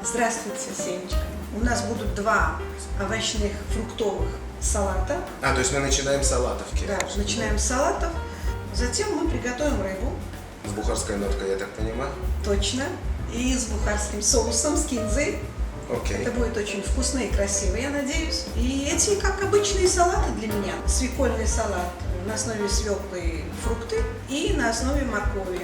Здравствуйте, Сенечка. У нас будут два овощных фруктовых салата. То есть мы начинаем с салатовки. Да, начинаем с салатов. Затем мы приготовим рыбу. С бухарской ноткой, я так понимаю? Точно. И с бухарским соусом, с кинзой. Окей. Это будет очень вкусно и красиво, я надеюсь. И эти, как обычные салаты для меня. Свекольный салат на основе свеклы и фрукты и на основе моркови.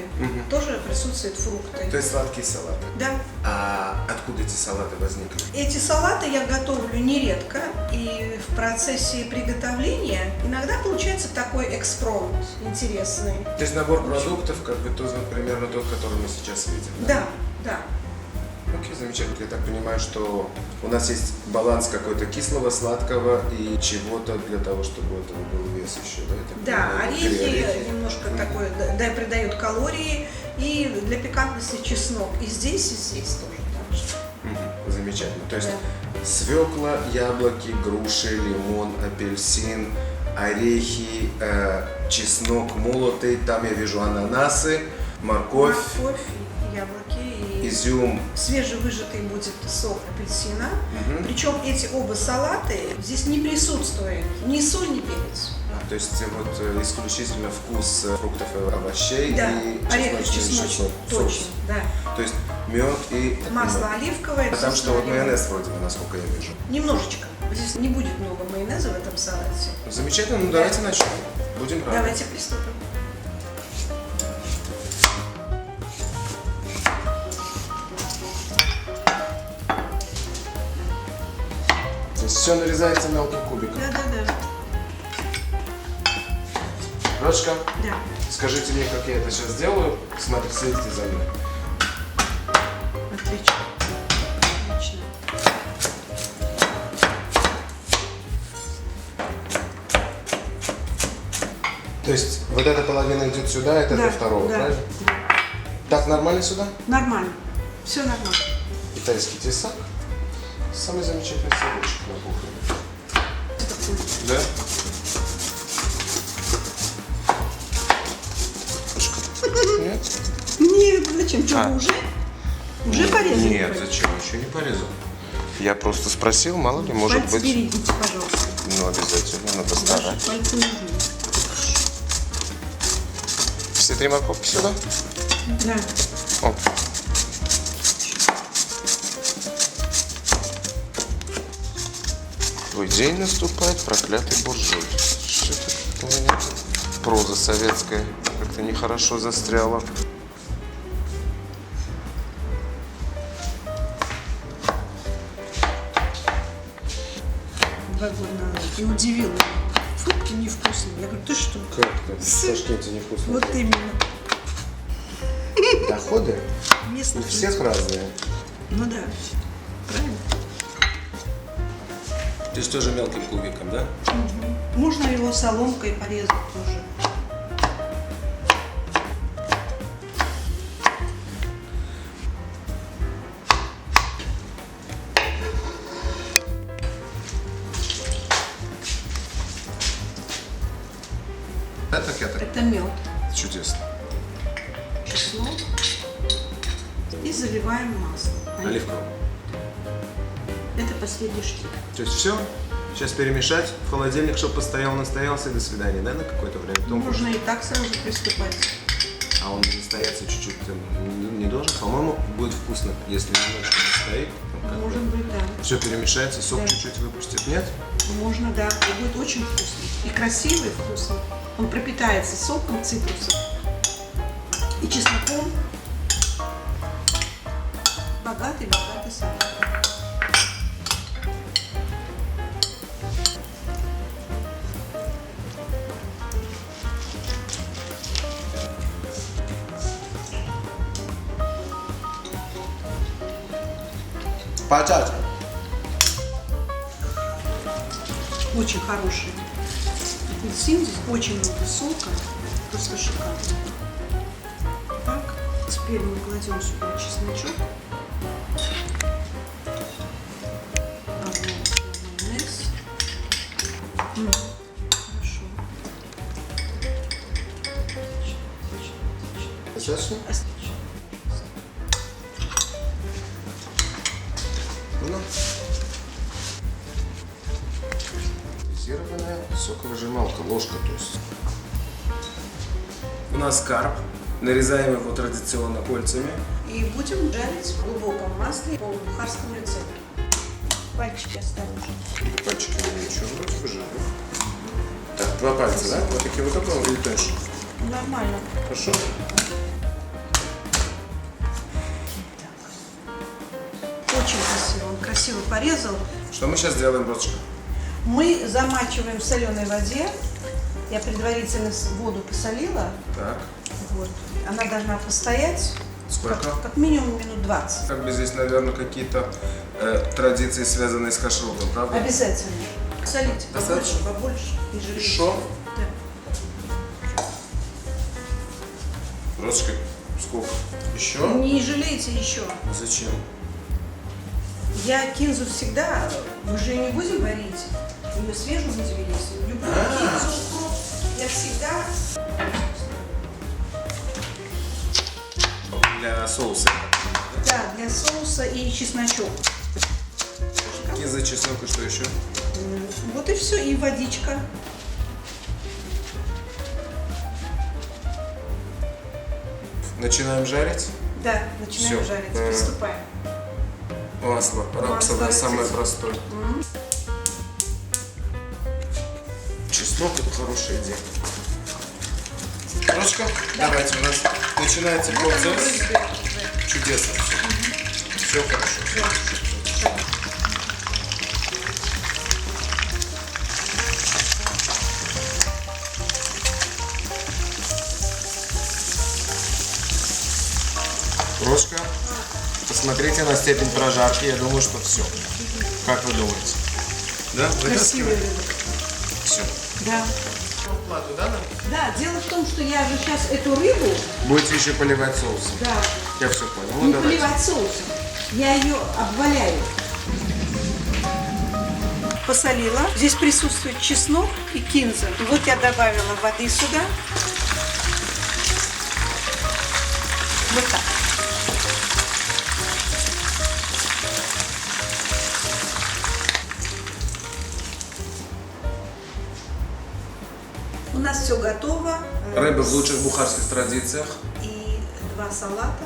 Тоже присутствуют фрукты. То есть сладкие салаты. Да. А откуда эти салаты возникли? Эти салаты я готовлю нередко, и в процессе приготовления иногда получается такой экспромт интересный. То есть набор продуктов, как бы примерно тот, который мы сейчас видим. Да, да. Окей, замечательно. Я так понимаю, что у нас есть баланс какой-то кислого, сладкого и чего-то для того, чтобы у этого был вес еще, да? Да, орехи немножко такое, да, придают калории, и для пикантности чеснок. И здесь тоже так же. Замечательно. То есть свекла, яблоки, груши, лимон, апельсин, орехи, чеснок молотый, там я вижу ананасы, морковь, яблоки и изюм. Свежевыжатый будет сок апельсина. Причем эти оба салаты здесь не присутствует ни соль, ни перец. То есть вот исключительно вкус фруктов и овощей, да, и чесночный. Точно, да. То есть мед и масло оливковое. А там что, вот майонез вроде бы, насколько я вижу. Немножечко. Здесь не будет много майонеза в этом салате. Замечательно, ну давайте начнем. Будем рады. Давайте приступим. То есть все нарезается мелким кубиком. Да. Рочка, Да. скажите мне, как я это сейчас сделаю. Смотрите, следите за мной. Отлично. Отлично. То есть вот эта половина идет сюда, это для второго, правильно? Да. Так нормально сюда? Нормально. Все нормально. Китайский тесак. Самый замечательный сырочек на кухне. Да? Нет? Нет, зачем? Что, уже порезали? Нет, зачем? Еще не порезал. Я просто спросил, мало ли, может пальцы быть... берегите, пожалуйста. Ну, обязательно, надо Ваши стараться. пальцы нужны. Все три морковки сюда? Да. О. Твой день наступает, проклятый буржуй. Что это у меня проза советская как-то нехорошо застряла. И удивила. Фрукты невкусные. Я говорю, ты что? Как-то в Ташкенте невкусно. Вот именно. Доходы у Местных. всех разные. Ну да. Правильно? То есть тоже мелким кубиком, да? Можно его соломкой порезать тоже. Это мед, Чудесно. чеснок и заливаем маслом. Оливковым. Это последний штик. То есть все? Сейчас перемешать в холодильник, чтобы постоял, настоялся, и до свидания, да, на какое-то время? Потом Можно и так сразу приступать. А он застояться чуть-чуть не должен? По-моему, будет вкусно, если немножко застоит. Может быть, да. Все перемешается, сок чуть-чуть выпустит, нет? Можно, да. И будет очень вкусно. И красивый, вкусный. Он пропитается соком цитрусов и чесноком. Богатый салат. Почать. Очень хороший апельсин, здесь очень много сока, просто шикарно. Так, теперь мы кладем сюда чесночок, майонез. Хорошо. Достаточно? Отлично. Петровна. Дозированная соковыжималка, ложка, то есть. У нас карп. Нарезаем его традиционно кольцами. И будем жарить в глубоком масле по бухарскому рецепту. Пальчики осторожно. Пальчики ничего, вроде бы жарим. Так, 2 пальца, да? Вот такие вот такого или тоньше? Нормально. Хорошо. Очень красиво. Он красиво порезал. Что мы сейчас делаем, Розочка? Мы замачиваем в соленой воде. Я предварительно воду посолила. Так. Вот. Она должна постоять. Сколько? Как минимум минут 20. Как бы здесь, наверное, какие-то традиции, связанные с кашрутом, правда? Обязательно. Солите побольше, Достаточно? побольше. Не жалейте. Хорошо. Да. Розочка, сколько? Еще? Не жалейте еще. Зачем? Я кинзу всегда, мы же ее не будем варить, ее свежую будем есть. Люблю кинзу, укроп. Я всегда... Для соуса. Да, для соуса и чесночок. Кинза, чеснок и что еще? Вот и все, и водичка. Начинаем жарить. Да, начинаем Всё. жарить, приступаем. Масло рапсовое, Масло самое рецепт. простое. Чеснок – это хорошая идея. Розочка, давайте, у нас начинается процесс. Чудесно. Все хорошо. Розочка, посмотрите на степень прожарки. Я думаю, что все. Как вы думаете? Да? Красивый рыбок. Все. Да. Плату, да, нам? Да, дело в том, что я же сейчас эту рыбу, Будете еще поливать соусом. да, Я все понял. Ну, не давайте. поливать соусом, я ее обваляю. Посолила. Здесь присутствует чеснок и кинза. И вот я добавила воды сюда. Вот так. У нас все готово. Рыба в лучших бухарских традициях. И 2 салата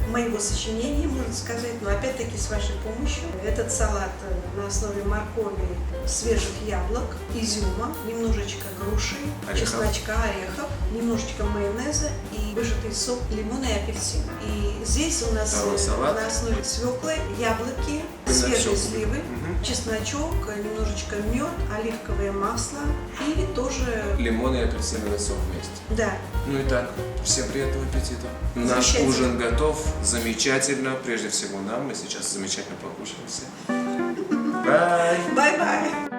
моего сочинения, можно сказать, но опять-таки с вашей помощью. Этот салат на основе моркови, свежих яблок, изюма, немножечко груши, Орехов. чесночка, орехов, немножечко майонеза и выжатый сок лимона и апельсина. И здесь у нас Второй салат. на основе свеклы, яблоки, Именно свежие всё. сливы, Мгм. чесночок, немножечко мед, оливковое масло и тоже, Лимон и апельсиновый сок вместе. да, Ну и так, всем приятного аппетита. Наш Замечательно. ужин готов. Замечательно. Прежде всего нам. Мы сейчас замечательно покушаем все. Бай! бай-бай!